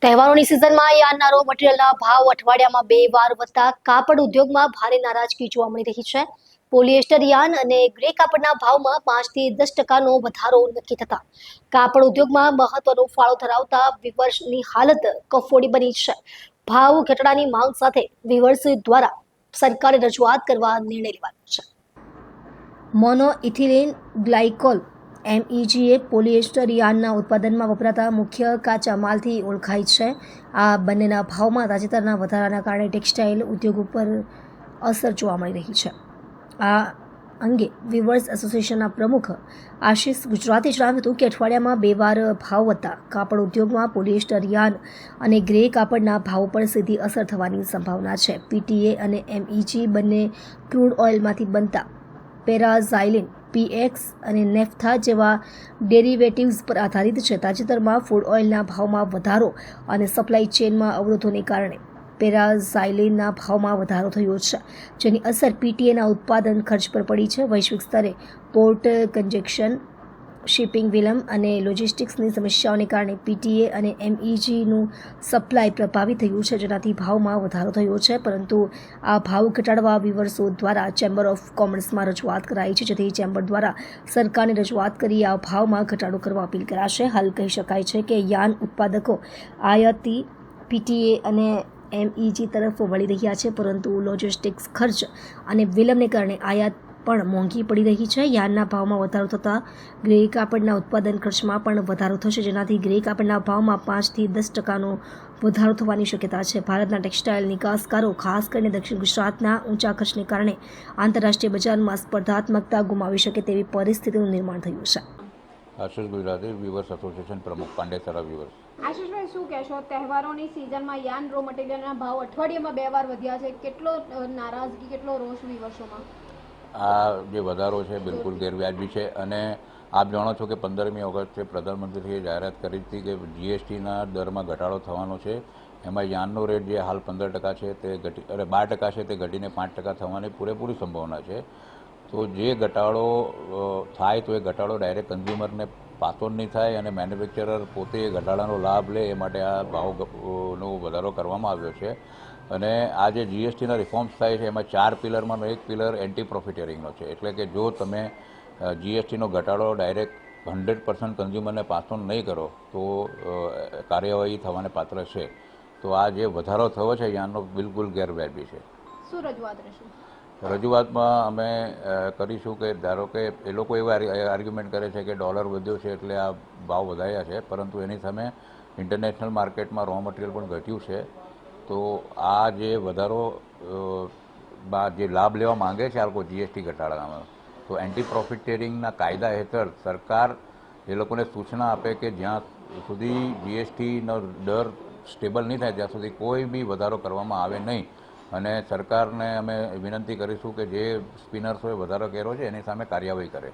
તહેવારોની સિઝનમાં યાર્નના રો મટીરીયલના ભાવ અઠવાડિયામાં 2 વાર વધતા કાપડ ઉદ્યોગમાં ભારે નારાજગી જોવા મળી રહી છે. પોલિએસ્ટર યાર્ન અને ગ્રે કાપડના ભાવમાં 5 થી 10% વધારો નક્કી થતા કાપડ ઉદ્યોગમાં મહત્વનો ફાળો ધરાવતા વીવર્સની હાલત કફોડી બની છે. ભાવ ઘટાડાની માંગ સાથે વીવર્સ દ્વારા સરકારે રજૂઆત કરવા નિર્ણય લેવાયો છે. મોનો ઇથિલિન ગ્લાયકોલ MEG એ પોલિએસ્ટર યાર્નના ઉત્પાદનમાં વપરાતા મુખ્ય કાચા માલથી ઓળખાય છે. આ બંનેના ભાવમાં તાજેતરના વધારાના કારણે ટેક્સટાઇલ ઉદ્યોગ ઉપર અસર જોવા મળી રહી છે. આ અંગે વીવર્સ એસોસિએશનના પ્રમુખ આશિષ ગુજરાતે જણાવ્યું હતું કે અઠવાડિયામાં 2 વાર ભાવ વધતા કાપડ ઉદ્યોગમાં પોલિએસ્ટર યાર્ન અને ગ્રે કાપડના ભાવ પર સીધી અસર થવાની સંભાવના છે. PTA અને MEG બંને ક્રૂડ ઓઇલમાંથી બનતા પેરાઝાઇલિન, PX અને નેફ્થા જેવા ડેરિવેટિવ્સ પર આધારિત છે. તાજેતરમાં ફૂડ ઓઇલના ભાવમાં વધારો અને સપ્લાય ચેઇનમાં અવરોધોને કારણે પેરાઝાઇલિનના ભાવમાં વધારો થયો છે, જેની અસર PTAના ઉત્પાદન ખર્ચ પર પડી છે. વૈશ્વિક સ્તરે પોર્ટ કન્જેક્શન, શિપિંગ વિલંબ અને લોજિસ્ટિક્સની સમસ્યાઓને કારણે PTA અને MEGનું સપ્લાય પ્રભાવિત થયું છે, જેનાથી ભાવમાં વધારો થયો છે. પરંતુ આ ભાવ ઘટાડવા વીવર્સો દ્વારા ચેમ્બર ઓફ કોમર્સમાં રજૂઆત કરાઈ છે, જેથી ચેમ્બર દ્વારા સરકારને રજૂઆત કરી આ ભાવમાં ઘટાડો કરવા અપીલ કરાશે. હાલ કહી શકાય છે કે યાર્ન ઉત્પાદકો આયાતી PTA અને MEG તરફ વળી રહ્યા છે, પરંતુ લોજિસ્ટિક્સ ખર્ચ અને વિલંબને કારણે આયાત પણ મોંઘી પડી રહી છે. યાર્નના ભાવમાં વધારો થતાં ગ્રે કાપડના ઉત્પાદન ખર્ચમાં પણ વધારો થશે, જેનાથી ગ્રે કાપડના ભાવમાં 5 થી 10% વધારો થવાની શક્યતા છે. ભારતના ટેક્સટાઇલ નિકાસકારો, ખાસ કરીને દક્ષિણ ગુજરાતના ઊંચા ખર્ચને કારણે આંતરરાષ્ટ્રીય બજારમાં સ્પર્ધાત્મકતા ગુમાવી શકે તેવી પરિસ્થિતિનું નિર્માણ થયું છે. આશિષ ગુજરાતી, વીવર્સ એસોસિએશન પ્રમુખ, પાંડેસરા વીવર્સ. આશિષભાઈ, શું કહેશો? તહેવારોની સિઝનમાં યાર્ન રો મટીરિયલના ભાવ અઠવાડિયામાં 2 વાર વધ્યા છે. કેટલો નારાજગી, કેટલો રોષ વીવર્સોમાં? આ જે વધારો છે બિલકુલ ગેરવ્યાજબી છે અને આપ જાણો છો કે 15મી ઓગસ્ટે પ્રધાનમંત્રીએ જાહેરાત કરી હતી કે GSTના દરમાં ઘટાડો થવાનો છે. એમાં યાર્નનો રેટ જે હાલ 15% છે તે 12% છે તે ઘટીને 5% થવાની પૂરેપૂરી સંભાવના છે. તો જે ઘટાડો થાય તો એ ઘટાડો ડાયરેક્ટ કન્ઝ્યુમરને પાસ ઓન નહીં થાય અને મેન્યુફેક્ચરર પોતે એ ઘટાડાનો લાભ લે એ માટે આ ભાવનો વધારો કરવામાં આવ્યો છે. અને આ જે GSTના રિફોર્મ્સ થાય છે એમાં 4 પિલરમાંનો એક પિલર એન્ટી પ્રોફિટેરિંગનો છે. એટલે કે જો તમે GSTનો ઘટાડો ડાયરેક્ટ 100% કન્ઝ્યુમરને પાસ ઓન નહીં કરો તો કાર્યવાહી થવાને પાત્ર છે. તો આ જે વધારો થયો છે યાનો બિલકુલ ગેરવ્યાજબી છે. શું રજૂઆત રહેશે? રજૂઆતમાં અમે કરીશું કે ધારો કે એ લોકો એવા આર્ગ્યુમેન્ટ કરે છે કે ડોલર વધ્યો છે એટલે આ ભાવ વધાર્યા છે, પરંતુ એની સામે ઇન્ટરનેશનલ માર્કેટમાં રો મટીરિયલ પણ ઘટ્યું છે. તો આ જે વધારો જે લાભ લેવા માંગે છે આ લોકો GST ઘટાડવામાં, તો એન્ટી પ્રોફિટેરિંગના કાયદા હેઠળ સરકાર એ લોકોને સૂચના આપે કે જ્યાં સુધી GSTનો દર સ્ટેબલ નહીં થાય ત્યાં સુધી કોઈ બી વધારો કરવામાં આવે નહીં. અને સરકારને અમે વિનંતી કરીશું કે જે સ્પિનર્સોએ વધારો કર્યો છે એની સામે કાર્યવાહી કરે.